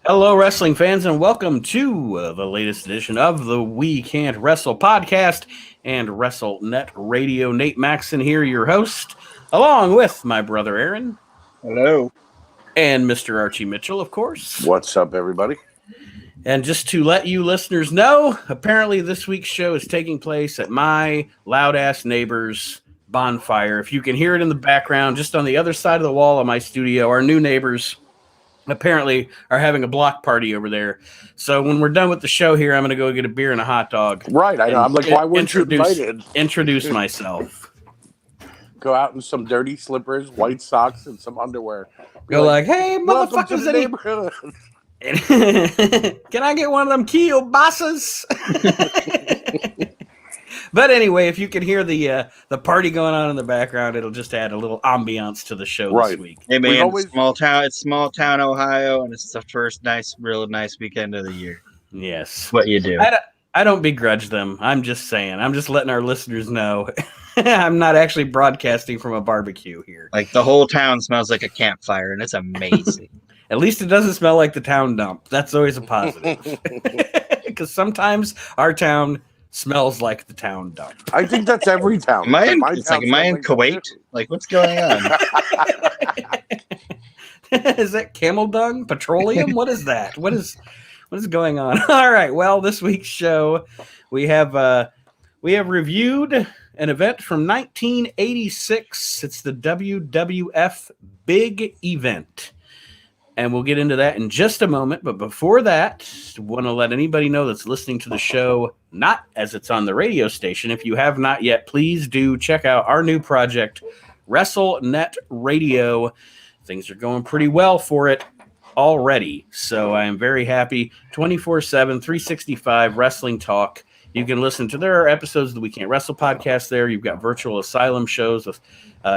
Hello, wrestling fans, and welcome to the latest edition of the We Can't Wrestle podcast and WrestleNet Radio. Nate Maxson here, your host, along with my brother Aaron. Hello. And Mr. Archie Mitchell, of course. What's up, everybody? And just to let you listeners know, apparently this week's show is taking place at my loud-ass neighbor's bonfire. If you can hear it in the background, just on the other side of the wall of my studio, our new neighbors apparently are having a block party over there. So when we're done with the show here, I'm going to go get a beer and a hot dog. Right. I know. I'm like, why weren't you invited? Introduce myself. Go out in some dirty slippers, white socks, and some underwear. Go like, hey, motherfuckers. Can I get one of them kielbasa's? But anyway, if you can hear the party going on in the background, it'll just add a little ambiance to the show this week. Hey man, it's small town Ohio, and it's the first real nice weekend of the year. Yes. What you do. I don't begrudge them. I'm just saying. I'm just letting our listeners know. I'm not actually broadcasting from a barbecue here. Like the whole town smells like a campfire, and it's amazing. At least it doesn't smell like the town dump. That's always a positive. Because sometimes our town smells like the town dump. I think that's every town. Am I in Kuwait? Like, what's going on? Is that camel dung? Petroleum? What is that? What is going on? All right. Well, this week's show, we have reviewed an event from 1986. It's the WWF Big Event. And we'll get into that in just a moment. But before that, I want to let anybody know that's listening to the show, not as it's on the radio station. If you have not yet, please do check out our new project, WrestleNet Radio. Things are going pretty well for it already. So I am very happy. 24/7, 365 wrestling talk. You can listen to, there are episodes of the We Can't Wrestle podcast there. You've got Virtual Asylum shows with,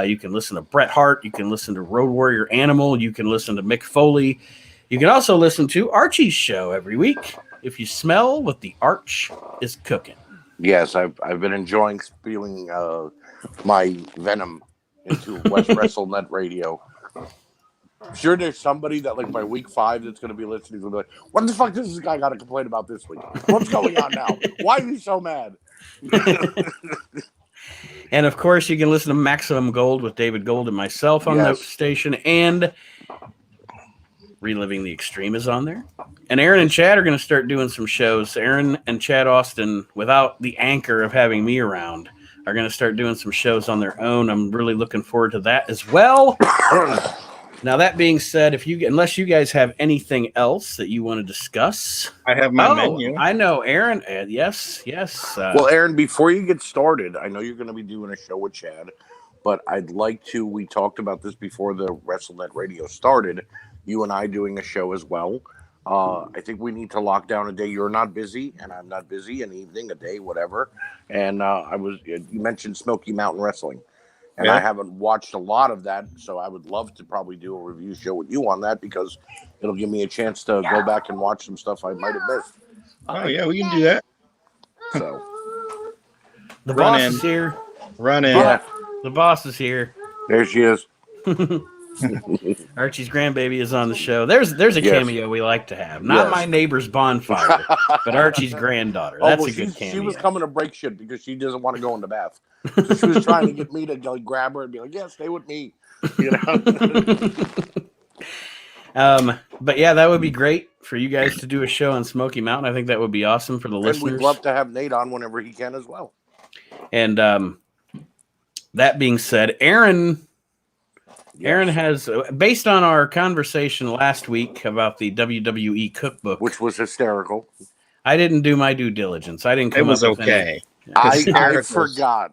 you can listen to Bret Hart. You can listen to Road Warrior Animal. You can listen to Mick Foley. You can also listen to Archie's show every week. If you smell what the Arch is cooking. Yes, I've been enjoying spewing my venom into WrestleNet Radio. I'm sure there's somebody that, like, by week 5 that's going to be listening to be like, what the fuck does this guy got to complain about this week? What's going on now? Why is he so mad? And, of course, you can listen to Maximum Gold with David Gold and myself on the station. And Reliving the Extreme is on there. And Aaron and Chad are going to start doing some shows. Aaron and Chad Austin, without the anchor of having me around, are going to start doing some shows on their own. I'm really looking forward to that as well. Now, that being said, unless you guys have anything else that you want to discuss. I have my menu. I know, Aaron. Yes. Well, Aaron, before you get started, I know you're going to be doing a show with Chad, but I'd like to, we talked about this before the WrestleNet Radio started, you and I doing a show as well. I think we need to lock down a day. You're not busy, and I'm not busy, an evening, a day, whatever. And you mentioned Smoky Mountain Wrestling. And I haven't watched a lot of that, so I would love to probably do a review show with you on that because it'll give me a chance to go back and watch some stuff I might have missed. Oh, yeah, we can do that. So the boss is here. Run in. Yeah. The boss is here. There she is. Archie's grandbaby is on the show. There's a cameo we like to have. Not my neighbor's bonfire, but Archie's granddaughter. That's a good cameo. She was coming to break shit because she doesn't want to go in the bath. So she was trying to get me to like grab her and be like, "Yeah, stay with me," you know. But yeah, that would be great for you guys to do a show on Smoky Mountain. I think that would be awesome for the listeners. We'd love to have Nate on whenever he can as well. And that being said, Aaron has, based on our conversation last week about the WWE cookbook, which was hysterical. I didn't do my due diligence. I didn't come up with okay. I forgot.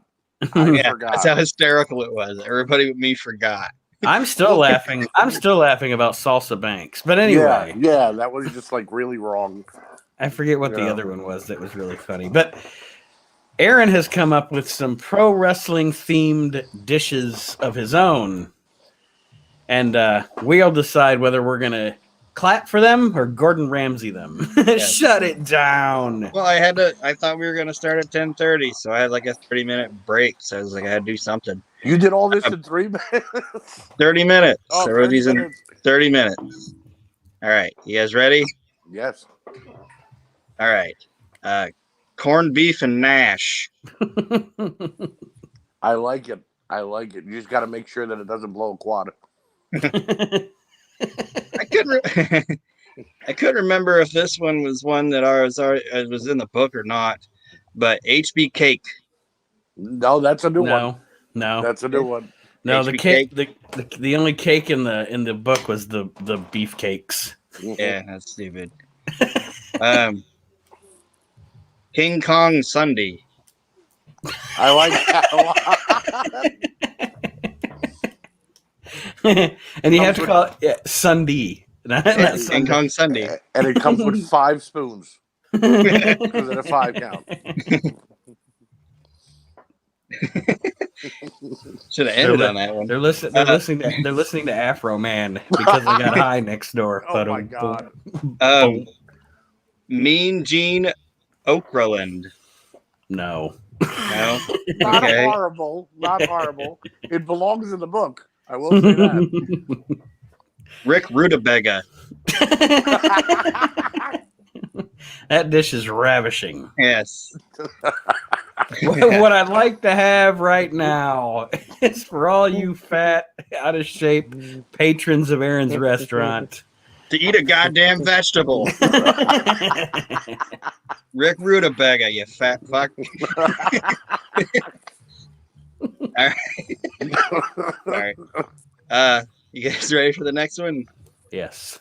That's how hysterical it was. Everybody with me forgot. I'm still laughing. I'm still laughing about Salsa Banks. But anyway. Yeah, that was just like really wrong. I forget what the other one was that was really funny. But Aaron has come up with some pro wrestling themed dishes of his own. And we'll decide whether we're going to clap for them or Gordon Ramsay them. Shut it down. Well, I thought we were going to start at 10:30, so I had like a 30-minute break. So I was like, I had to do something. You did all this in 3 minutes? 30 minutes. Oh, so 30 minutes. 30 minutes. All right, you guys ready? Yes. All right. Corned beef and Nash. I like it. I like it. You just got to make sure that it doesn't blow a quad. I couldn't remember if this one was one that was in the book or not, but HB cake. No, that's a new one. No. That's a new one. No, the HB cake, the only cake in the book was the beef cakes. Yeah, that's stupid. King Kong Sunday. I like that a lot. And you have to call it Sunday. Not King Sunday. Kong Sunday. And it comes with 5 spoons because of the 5 count. Should have ended on that one. They're listening to Afro Man because they got high next door. Oh my god. Mean Gene Okerlund. No. No. Not Okay. horrible. Not horrible. It belongs in the book. I will say that. Rick Rutabaga. That dish is ravishing. Yes. What I'd like to have right now is for all you fat, out of shape patrons of Aaron's restaurant To eat a goddamn vegetable. Rick Rutabaga, you fat fuck. All right. You guys ready for the next one? Yes.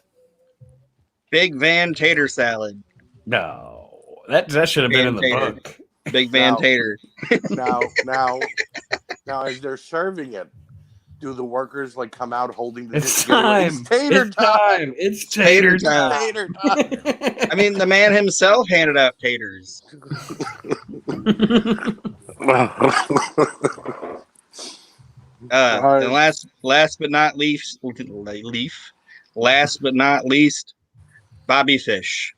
Big Van Tater Salad. No. That should have been in the Tater. book. Big Van No. Tater. Now, as they're serving it, do the workers like come out holding the It's dish together? time. It's tater time. It's tater time. Tater time. I mean, the man himself handed out taters. And last but not least, Bobby Fish.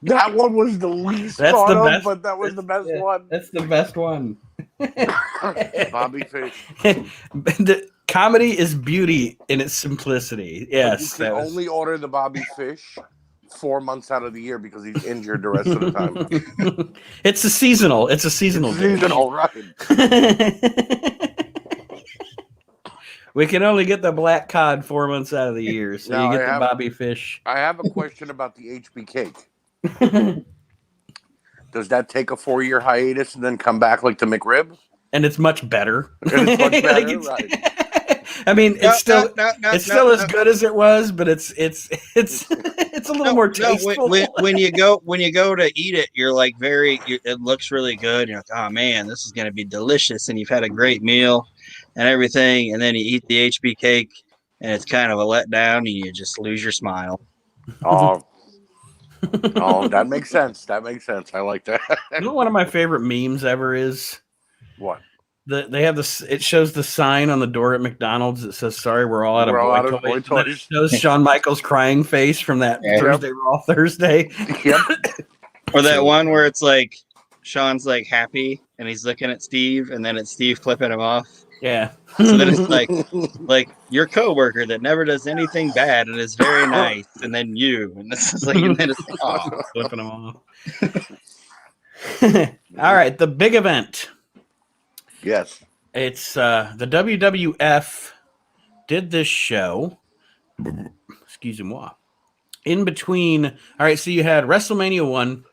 That one was the least That's thought the of, best. but that was the best one. That's the best one. Bobby Fish. The comedy is beauty in its simplicity. Yes. You can only order the Bobby Fish 4 months out of the year because he's injured the rest of the time. It's a seasonal dish. Seasonal, right? We can only get the black cod 4 months out of the year, so Now, you get the Bobby Fish. I have a question about the HB cake. Does that take a 4-year hiatus and then come back like the McRib? And it's much better. And it's much better, Like right? I mean, it's still No. as good as it was, but it's a little more tasteful. When you go to eat it, you're like it looks really good. You're like, oh man, this is gonna be delicious, and you've had a great meal and everything, and then you eat the HB cake, and it's kind of a letdown, and you just lose your smile. Oh, that makes sense. That makes sense. I like that. You know what one of my favorite memes ever is? What? They have this. It shows the sign on the door at McDonald's that says "Sorry, we're all out of boy toys." And then it shows Shawn Michaels' crying face from that Thursday Raw Thursday. Yep. Or that one where it's like Shawn's like happy and he's looking at Steve, and then it's Steve flipping him off. Yeah. So then it's like your coworker that never does anything bad and is very nice, and then you, and this is like, and then it's flipping him off. All right, the big event. Yes. It's the WWF did this show. Excuse me. In between, all right, so you had WrestleMania 1,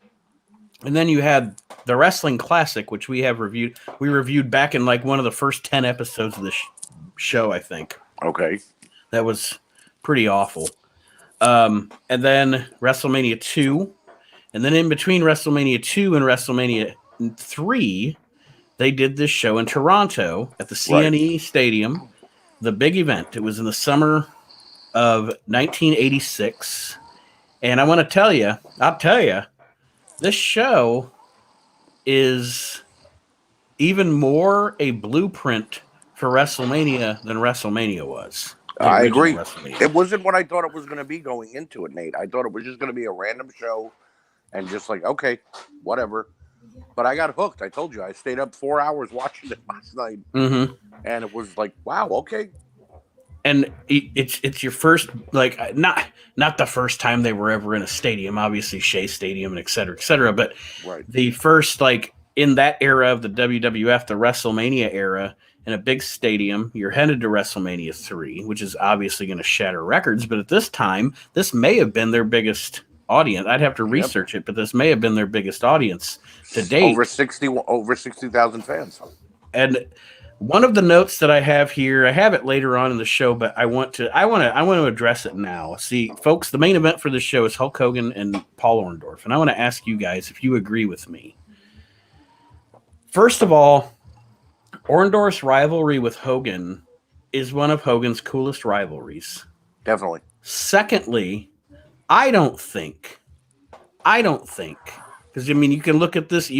and then you had the Wrestling Classic, which we have reviewed. We reviewed back in like one of the first 10 episodes of the show, I think. Okay. That was pretty awful. And then WrestleMania 2, and then in between WrestleMania 2 and WrestleMania 3, they did this show in Toronto at the CNE Stadium, the big event. It was in the summer of 1986. And I want to tell you, this show is even more a blueprint for WrestleMania than WrestleMania was. I agree. It wasn't what I thought it was going to be going into it, Nate. I thought it was just going to be a random show and just like, okay, whatever. but I got hooked. I told you, I stayed up 4 hours watching it last night, Mm-hmm. and it was like, wow, okay. And it's your first, like, not the first time they were ever in a stadium, obviously Shea Stadium and et cetera, but Right. the first, like, in that era of the WWF, the WrestleMania era, in a big stadium. You're headed to WrestleMania 3, which is obviously going to shatter records, but at this time, this may have been their biggest audience. I'd have to research it, but this may have been their biggest audience to date. Over 60,000 fans. And one of the notes that I have here, I have it later on in the show, but I want to address it now. See, folks, the main event for this show is Hulk Hogan and Paul Orndorff, and I want to ask you guys if you agree with me. First of all, Orndorff's rivalry with Hogan is one of Hogan's coolest rivalries. Definitely. Secondly, I don't think, because I mean, you can look at this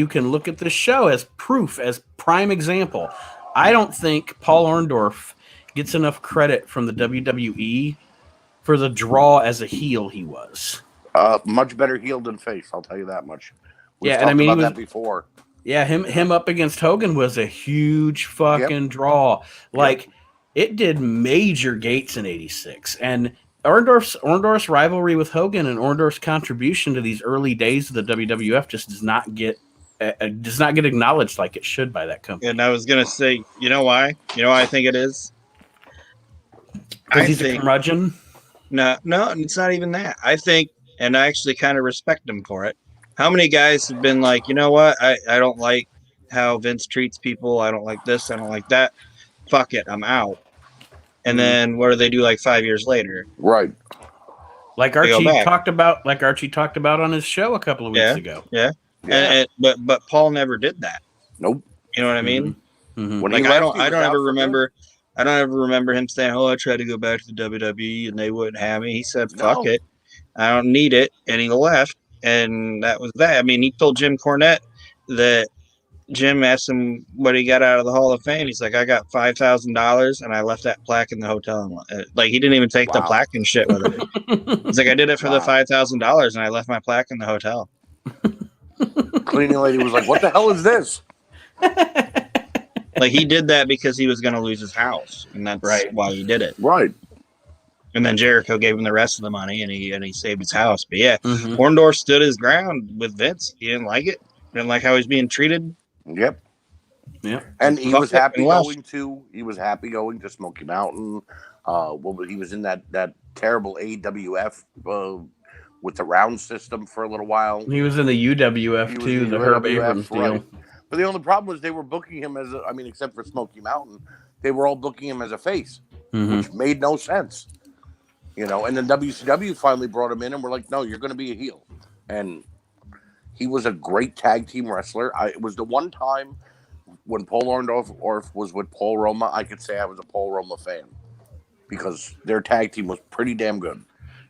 show as proof, as prime example. I don't think Paul Orndorff gets enough credit from the WWE for the draw as a heel he was. Much better heel than face, I'll tell you that much. We've and I mean, about that before. Yeah, him up against Hogan was a huge fucking draw. Like, it did major gates in '86, and Orndorff's rivalry with Hogan and Orndorff's contribution to these early days of the WWF just does not get acknowledged like it should by that company. And I was gonna say, you know why? You know why I think it is? Because he's a curmudgeon? No, it's not even that. I think, and I actually kind of respect him for it. How many guys have been like, you know what? I don't like how Vince treats people. I don't like this. I don't like that. Fuck it. I'm out. And then what do they do like 5 years later? Right. Like Archie talked about on his show a couple of weeks ago. Yeah. But Paul never did that. Nope. You know what I mean? Mm-hmm. Like I don't ever remember him saying, "Oh, I tried to go back to the WWE and they wouldn't have me." He said, "Fuck it. I don't need it." And he left. And that was that. I mean, he told Jim Cornette that Jim asked him what he got out of the Hall of Fame. He's like, I got $5,000 and I left that plaque in the hotel. Like, he didn't even take the plaque and shit with him. He's like, I did it for the $5,000 and I left my plaque in the hotel. Cleaning lady was like, what the hell is this? Like, he did that because he was going to lose his house. And that's why he did it. Right. And then Jericho gave him the rest of the money, and he saved his house. But yeah, Orndorff stood his ground with Vince. He didn't like it. Didn't like how he was being treated. Yep. Yeah. And he was happy going to Smoky Mountain. He was in that terrible AWF with the round system for a little while. He was in the UWF too, the Herb Abrams deal. Right. But the only problem was they were booking him as except for Smoky Mountain, they were all booking him as a face, which made no sense. You know, and then WCW finally brought him in and we're like, no, you're going to be a heel. And he was a great tag team wrestler. It was the one time when Paul Orndorff was with Paul Roma, I could say I was a Paul Roma fan because their tag team was pretty damn good.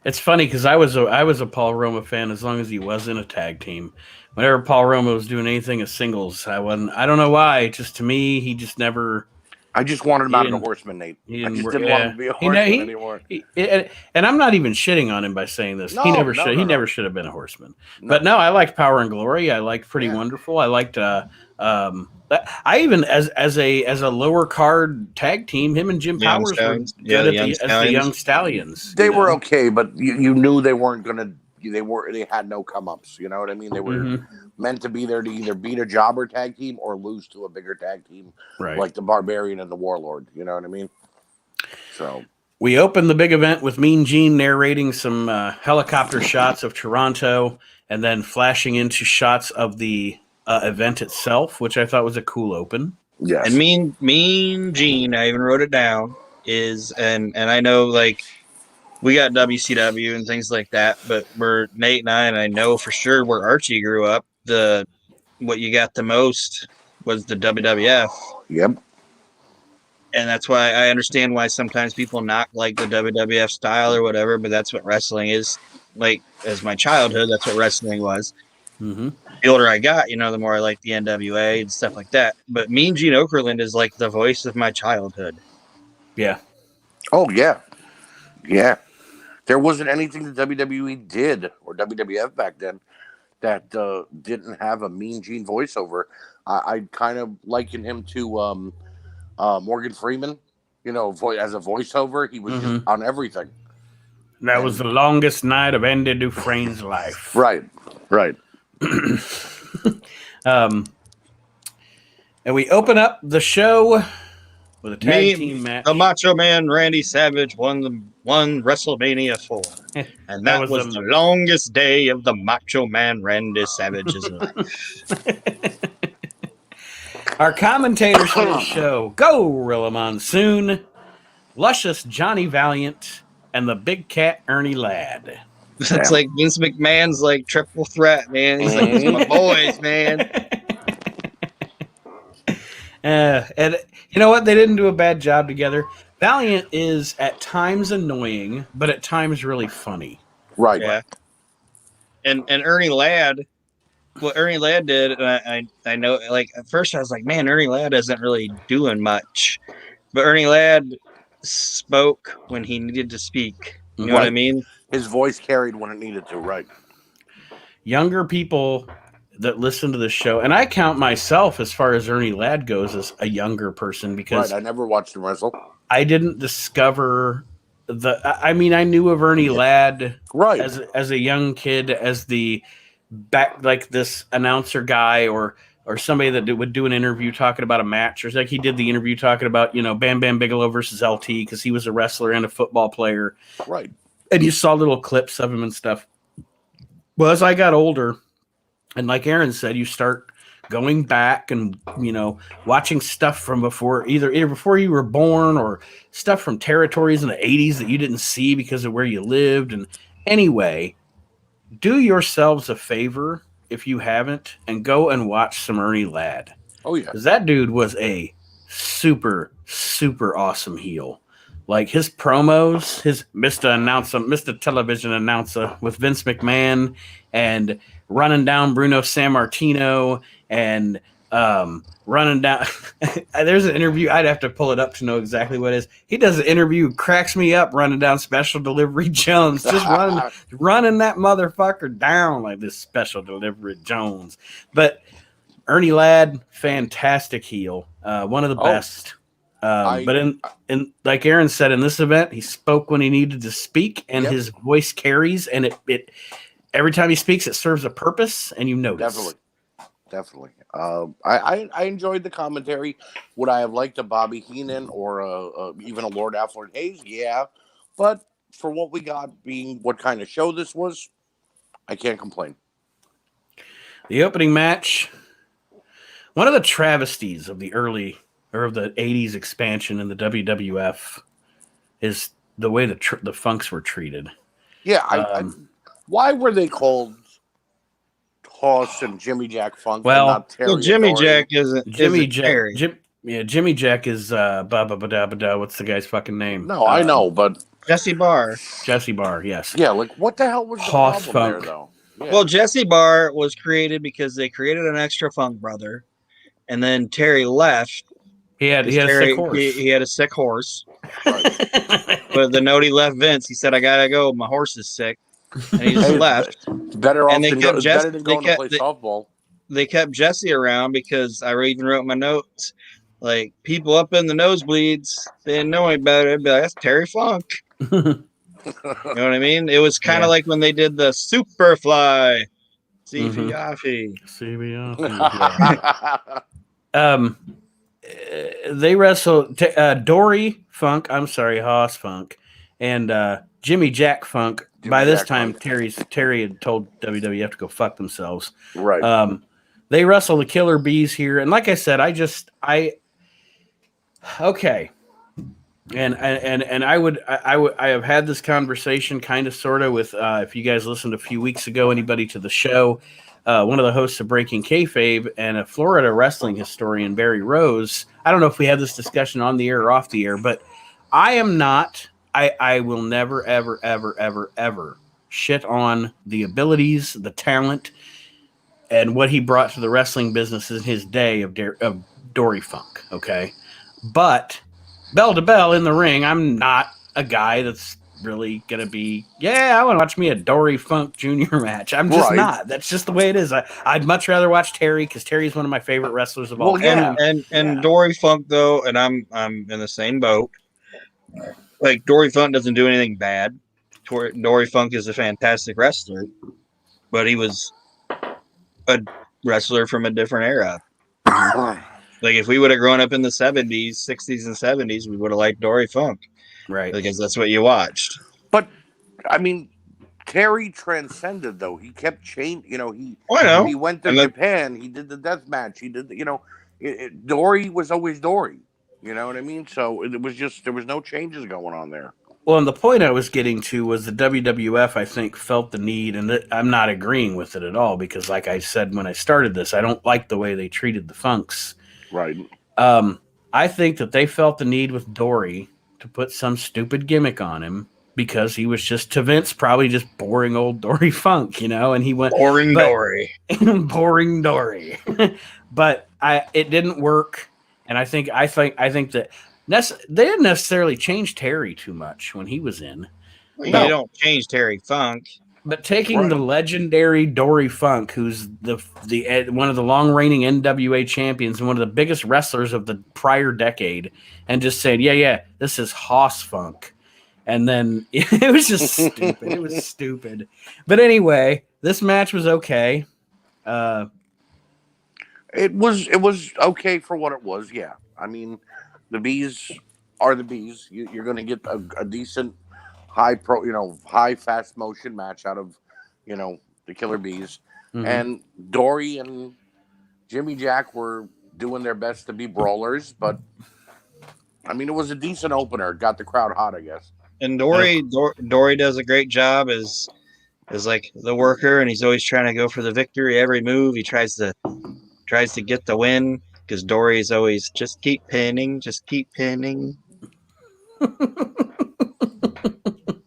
It's funny because I was a Paul Roma fan as long as he was in a tag team. Whenever Paul Roma was doing anything as singles, I wasn't. I don't know why. Just to me, he just never. I just wanted him out of the Horseman, Nate. I just didn't want him to be a Horseman anymore. And I'm not even shitting on him by saying this. He never should have been a Horseman. No. But no, I liked Power and Glory. I liked Pretty Wonderful. I liked. I even as a lower card tag team, him and Jim Powers were good as the Young Stallions. They were okay, but you knew they weren't gonna. They had no come ups. You know what I mean? They were meant to be there to either beat a jobber tag team or lose to a bigger tag team, like the Barbarian and the Warlord. You know what I mean? So we opened the big event with Mean Gene narrating some helicopter shots of Toronto, and then flashing into shots of the event itself, which I thought was a cool open. Yes. And Mean Gene, I even wrote it down, is and I know like. We got WCW and things like that, but where Nate and I know for sure where Archie grew up, what you got the most was the WWF. Yep. And that's why I understand why sometimes people knock like the WWF style or whatever, but that's what wrestling is. Like, as my childhood, that's what wrestling was. Mm-hmm. The older I got, the more I like the NWA and stuff like that. But Mean Gene Okerlund is like the voice of my childhood. Yeah. Oh, yeah. Yeah. There wasn't anything the WWE did or WWF back then that didn't have a Mean Gene voiceover. I'd kind of liken him to Morgan Freeman. You know, as a voiceover, he was just on everything. That was the longest night of Andy Dufresne's life. Right. And we open up the show with a tag team match. The Macho Man Randy Savage won WrestleMania 4. And that was the longest day of the Macho Man Randy Savage's life. Our commentators for the show: Gorilla Monsoon, Luscious Johnny Valiant, and the Big Cat Ernie Ladd. It's like Vince McMahon's like triple threat, man. He's like, these are my boys, man. And you know what? They didn't do a bad job together. Valiant is at times annoying, but at times really funny. Right. Yeah. And Ernie Ladd, what Ernie Ladd did, I know, like, at first I was like, man, Ernie Ladd isn't really doing much. But Ernie Ladd spoke when he needed to speak. You know what I mean? His voice carried when it needed to, right. Younger people that listen to the show, and I count myself as far as Ernie Ladd goes as a younger person because I never watched him wrestle. I didn't discover I knew of Ernie Ladd as a young kid, as the back, like this announcer guy or somebody that would do an interview talking about a match, or like he did the interview talking about, Bam Bam Bigelow versus LT because he was a wrestler and a football player. Right. And you saw little clips of him and stuff. Well, as I got older, and like Aaron said, you start going back and, watching stuff from before, either before you were born or stuff from territories in the 80s that you didn't see because of where you lived. And anyway, do yourselves a favor if you haven't and go and watch some Ernie Ladd. Oh, yeah. Because that dude was a super, super awesome heel. Like his promos, his Mr. Television Announcer with Vince McMahon and running down Bruno Sammartino and running down. There's an interview. I'd have to pull it up to know exactly what it is. He does an interview, cracks me up, running down Special Delivery Jones, just running that motherfucker down like this Special Delivery Jones. But Ernie Ladd, fantastic heel, one of the best. But in like Aaron said, in this event, he spoke when he needed to speak, and his voice carries, and it every time he speaks, it serves a purpose, and you notice. Definitely. I enjoyed the commentary. Would I have liked a Bobby Heenan or even a Lord Alfred Hayes? Yeah, but for what we got, being what kind of show this was, I can't complain. The opening match, one of the travesties of the early of the 80s expansion in the WWF is the way the Funks were treated. Yeah, why were they called Hoss and Jimmy Jack Funk? Well, and not Terry Jimmy Authority? Jack isn't Terry. Jimmy Jack is what's the guy's fucking name? No, I know, but Jesse Barr. Jesse Barr, yes. Yeah, like what the hell was the Hoss problem Funk. there, though? Yeah. Well, Jesse Barr was created because they created an extra Funk brother, and then Terry left. He had a sick horse. He had a sick horse. Right. But the note he left Vince, he said, "I gotta go. My horse is sick," and he just left. Better And than going to play softball. They kept Jesse around because I even wrote in my notes, like, people up in the nosebleeds, they didn't know any better. They'd be like, that's Terry Funk. You know what I mean? It was kind of like when they did the Superfly. They wrestled Dory Funk, Hoss Funk, and Jimmy Jack Funk. By this time, Terry had told WWF to go fuck themselves. Right. They wrestle the Killer Bees here, and like I said, okay. And I have had this conversation kind of sort of with if you guys listened a few weeks ago, anybody to the show, one of the hosts of Breaking Kayfabe and a Florida wrestling historian, Barry Rose. I don't know if we had this discussion on the air or off the air, but I will never, ever, ever, ever, ever shit on the abilities, the talent, and what he brought to the wrestling business in his day of Dory Funk. Okay, but bell to bell in the ring, I'm not a guy that's really going to be, I want to watch me a Dory Funk Jr. match. I'm just not. That's just the way it is. I'd much rather watch Terry because Terry's one of my favorite wrestlers of all time. And Dory Funk, though, and I'm in the same boat. Like, Dory Funk doesn't do anything bad. Dory Funk is a fantastic wrestler, but he was a wrestler from a different era. Like, if we would have grown up in the 70s, 60s, and 70s, we would have liked Dory Funk. Right. Because that's what you watched. But, I mean, Terry transcended, though. He kept changing. You know, he went to Japan. He did the death match. He did, Dory was always Dory. You know what I mean? So it was just, there was no changes going on there. Well, and the point I was getting to was the WWF, I think, felt the need, and I'm not agreeing with it at all because, like I said when I started this, I don't like the way they treated the Funks. Right. I think that they felt the need with Dory to put some stupid gimmick on him because he was just, to Vince, probably just boring old Dory Funk, and he went Dory. Boring Dory. But it didn't work, and I think that they didn't necessarily change Terry too much when he was in. Well, you don't change Terry Funk. But taking the legendary Dory Funk, who's the one of the long-reigning NWA champions and one of the biggest wrestlers of the prior decade, and just saying, this is Hoss Funk. And then it was just stupid. It was stupid. But anyway, this match was okay. It was okay for what it was, yeah. I mean, the Bees are the Bees. You're going to get a decent high fast motion match out of, the Killer Bees. Mm-hmm. And Dory and Jimmy Jack were doing their best to be brawlers, but I mean, it was a decent opener. Got the crowd hot, I guess. And Dory does a great job as like the worker, and he's always trying to go for the victory every move. He tries to get the win because Dory's always just keep pinning. It's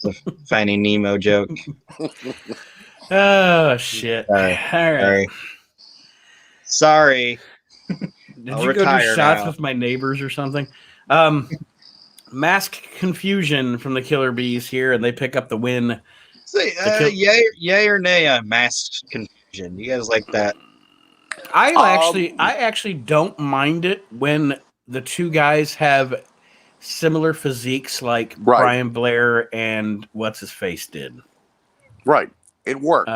a Finding Nemo joke. Oh shit! All right. Sorry. Did you go do shots with my neighbors or something? Mask Confusion from the Killer Bees here, and they pick up the win. Say, yay or nay on Mask Confusion? You guys like that? I actually don't mind it when the two guys have similar physiques like Brian Blair and what's his face did. Right. It worked.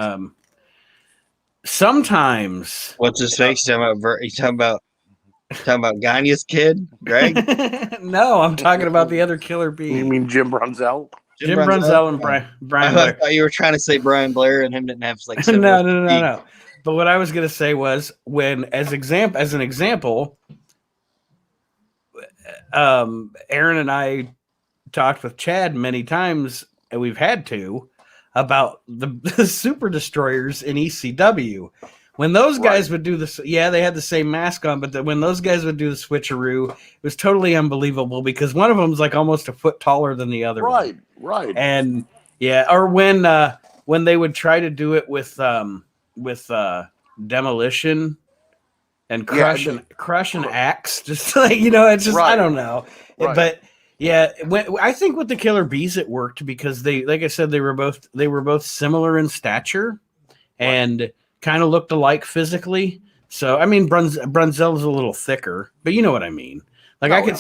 Sometimes what's his face? You talking about Gagne's kid, Greg? No, I'm talking about the other Killer Bee. You mean Jim Brunzell? Jim Brunzell and Brian Blair. I thought you were trying to say Brian Blair and him didn't have like no. But what I was going to say was when, as an example, Aaron and I talked with Chad many times, and we've had to, about the Super Destroyers in ECW. When those guys would do this, they had the same mask on, but when those guys would do the switcheroo, it was totally unbelievable because one of them was like almost a foot taller than the other. Right. And or when they would try to do it with Demolition and Crush and Axe, just like it's just I don't know, but I think with the Killer Bees it worked because they, like I said, they were both similar in stature and kind of looked alike physically. So I mean, Brunzell's a little thicker, but you know what I mean. Like I could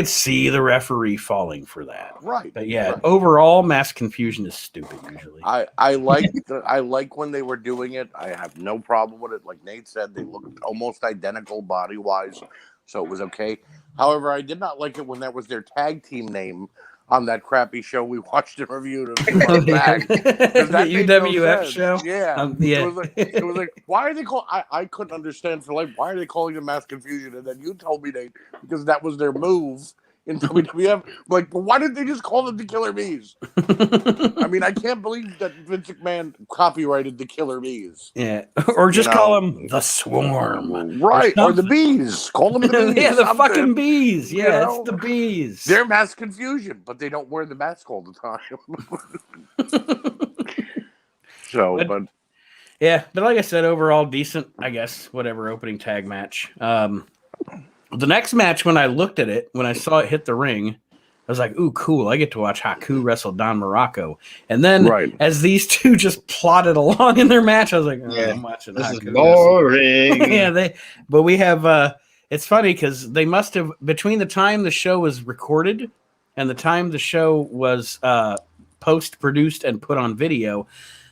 see the referee falling for that. Right. But overall, Mass Confusion is stupid usually. I like when they were doing it. I have no problem with it. Like Nate said, they looked almost identical body wise, so it was okay. However, I did not like it when that was their tag team name on that crappy show we watched and reviewed a few months back. The UWF show? Yeah. It was like, why are they called? I couldn't understand for life. Why are they calling it Mass Confusion? And then you told me because that was their move in WWF. Like, but why didn't they just call them the Killer Bees? I mean, I can't believe that Vince McMahon copyrighted the Killer Bees. Yeah. Or just call them the Swarm. Right. Or the Bees. Call them the Bees. Yeah, the fucking Bees. Yeah, it's the Bees. They're Mass Confusion, but they don't wear the mask all the time. But like I said, overall decent, I guess, whatever opening tag match. The next match, when I looked at it, when I saw it hit the ring, I was like, ooh, cool. I get to watch Haku wrestle Don Morocco. And then Right. as these two just plodded along in their match, I was like, Yeah. I'm watching This Haku is wrestle. boring. Yeah, but we have it's funny because they must have, between the time the show was recorded and the time the show was post-produced and put on video,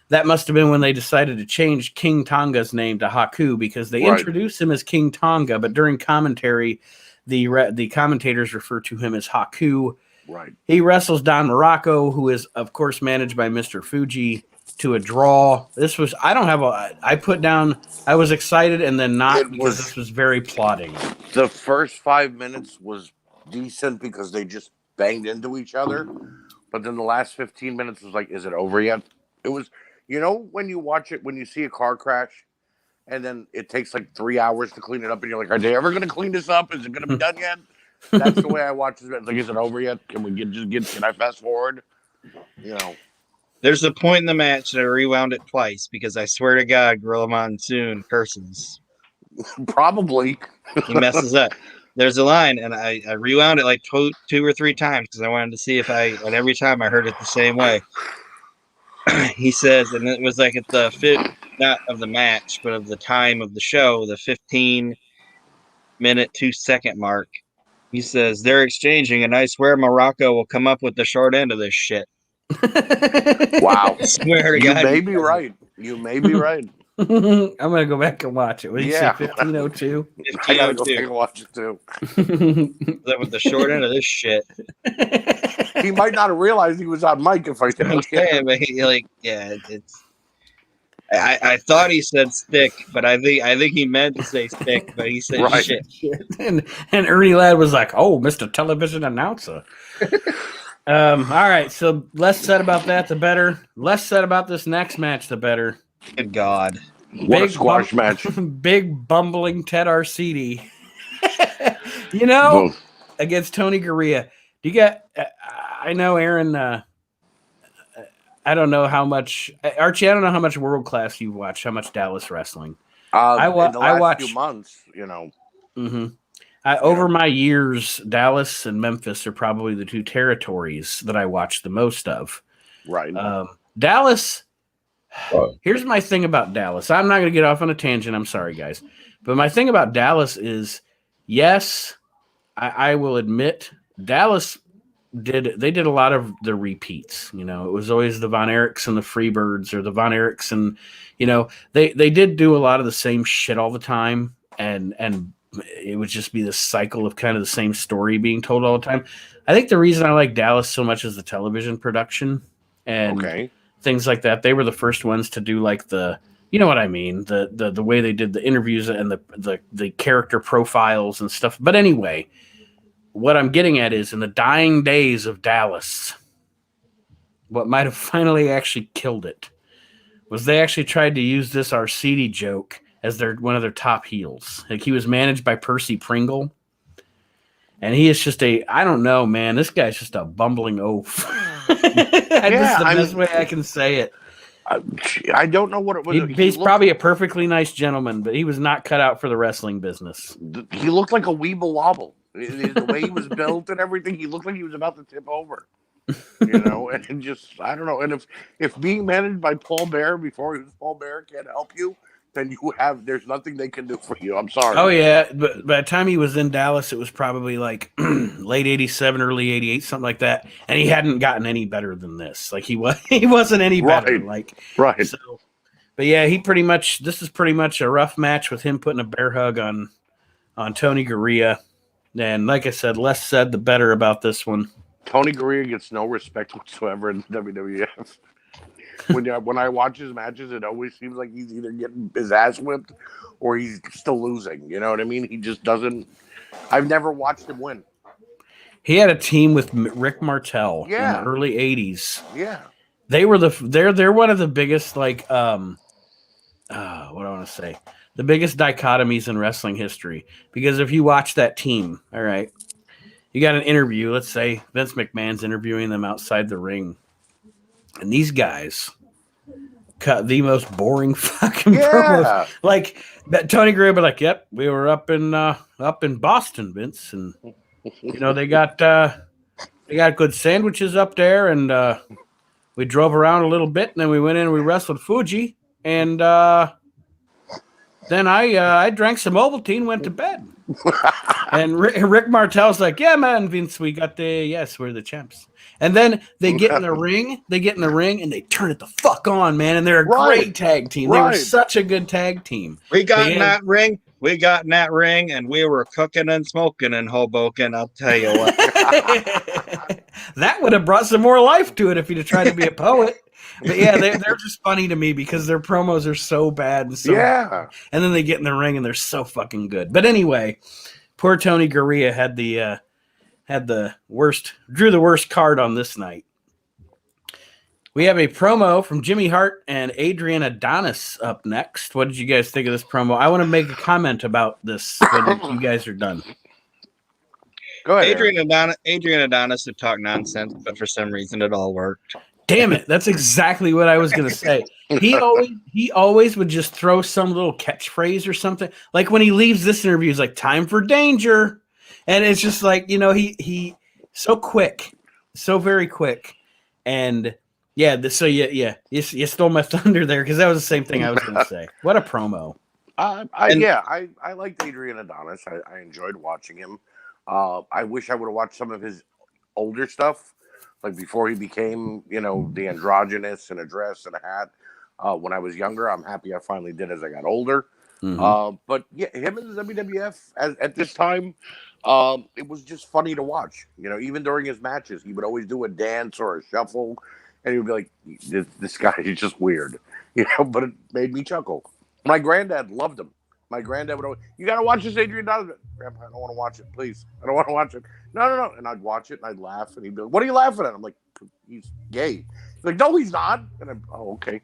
that must have been when they decided to change King Tonga's name to Haku, because they introduced him as King Tonga, but during commentary, the commentators refer to him as Haku. Right. He wrestles Don Morocco, who is, of course, managed by Mr. Fuji, to a draw. This was, I put down, I was excited and then not, because this was very plotting. The first 5 minutes was decent because they just banged into each other. But then the last 15 minutes was like, is it over yet? It was, when you watch it, when you see a car crash and then it takes like 3 hours to clean it up and you're like, are they ever going to clean this up? Is it going to be done yet? That's the way I watch it. It's like, is it over yet? Can we can I fast forward? There's a point in the match that I rewound it twice because I swear to God, Gorilla Monsoon curses. Probably. He messes up. There's a line, and I rewound it like two or three times because I wanted to see and every time I heard it the same way. He says, and it was like at the not of the match, but of the time of the show, the 15-minute, 2-second mark. He says, they're exchanging, and I swear Morocco will come up with the short end of this shit. Wow. I swear to You God. may be right. You may be right. I'm going to go back and watch it. What did you say, 1502? I got to go back and watch it too. That with the short end of this shit. He might not have realized he was on mic if I said okay, but it's. I thought he said stick, but I think he meant to say stick, but he said shit. And Ernie Ladd was like, "Oh, Mr. Television Announcer." All right, so less said about that, the better. Less said about this next match, the better. Good God! What a squash match! Big bumbling Ted Arcidi. Against Tony Garea. Do you get? I know Aaron. I don't know how much, Archie. I don't know how much world class you've watched. How much Dallas wrestling? I watched few months. Mm-hmm. Over my years, Dallas and Memphis are probably the two territories that I watch the most of. Right. Dallas. Here's my thing about Dallas. I'm not going to get off on a tangent. I'm sorry, guys, but my thing about Dallas is, yes, I will admit Dallas. They did a lot of the repeats. It was always the Von Erichs and the Freebirds, or the Von Erichs, and they did do a lot of the same shit all the time, and it would just be this cycle of kind of the same story being told all the time. I think the reason I like Dallas so much is the television production and things like that. They were the first ones to do like the, you know what I mean, the way they did the interviews and the character profiles and stuff. But anyway, what I'm getting at is, in the dying days of Dallas, what might have finally actually killed it was they actually tried to use this Arcidi joke as one of their top heels. Like, he was managed by Percy Pringle, and he is just I don't know, man. This guy's just a bumbling oaf. That's the best way I can say it. I don't know what it was. He's probably a perfectly nice gentleman, but he was not cut out for the wrestling business. He looked like a weeble wobble. The way he was built and everything, he looked like he was about to tip over. And just, I don't know. And if being managed by Paul Bear before he was Paul Bear can't help you, then there's nothing they can do for you. I'm sorry. Oh yeah, but by the time he was in Dallas, it was probably like late '87, early '88, something like that, and he hadn't gotten any better than this. Like, he wasn't any better. Right. So, but yeah, this is pretty much a rough match with him putting a bear hug on Tony Garea. And like I said, less said, the better about this one. Tony Garea gets no respect whatsoever in WWF. When I watch his matches, it always seems like he's either getting his ass whipped or he's still losing. You know what I mean? He just doesn't. I've never watched him win. He had a team with Rick Martel in the early '80s. Yeah, they were they're one of the biggest, like, what do I want to say? The biggest dichotomies in wrestling history. Because if you watch that team, all right, you got an interview. Let's say Vince McMahon's interviewing them outside the ring, and these guys cut the most boring fucking promos. Like, Tony Garea be like, "Yep, we were up in Boston, Vince, and they got We got good sandwiches up there, and we drove around a little bit, and then we went in and we wrestled Fuji, and then I drank some Ovaltine, went to bed. And Rick Martel's like, yeah, man, Vince, we're the champs. And then they get in the ring, and they turn it the fuck on, man. And they're a great tag team. They were such a good tag team. We got in that ring. We got in that ring, and we were cooking and smoking in Hoboken. I'll tell you what. That would have brought some more life to it if you'd have tried to be a poet. But yeah, they're just funny to me because their promos are so bad and and then they get in the ring and they're so fucking good. But anyway, poor Tony Gurria drew the worst card on this night. We have a promo from Jimmy Hart and Adrian Adonis up next. What did you guys think of this promo? I want to make a comment about this when you guys are done. Go ahead. Adrian Adonis would talk nonsense, but for some reason it all worked. Damn it. That's exactly what I was going to say. He always would just throw some little catchphrase or something. Like when he leaves this interview, he's like, time for danger. And it's just like, he so quick, so very quick. And yeah, you stole my thunder there because that was the same thing I was going to say. What a promo. I liked Adrian Adonis. I enjoyed watching him. I wish I would have watched some of his older stuff, like before he became, the androgynous and a dress and a hat. When I was younger, I'm happy I finally did as I got older. Mm-hmm. But yeah, him in the WWF at this time, it was just funny to watch. Even during his matches, he would always do a dance or a shuffle, and he would be like, "This guy is just weird," But it made me chuckle. My granddad loved him. My granddad would always, "You got to watch this Adrian Donovan." "Grandpa, I don't want to watch it, please. I don't want to watch it." No. And I'd watch it and I'd laugh, and he'd be like, "What are you laughing at?" I'm like, "He's gay." He's like, "No, he's not." And I'm, "Oh, okay."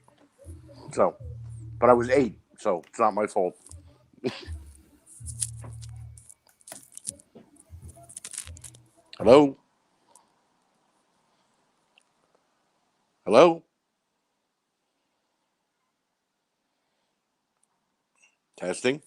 So, but I was 8, so it's not my fault. Hello? Hello? Testing?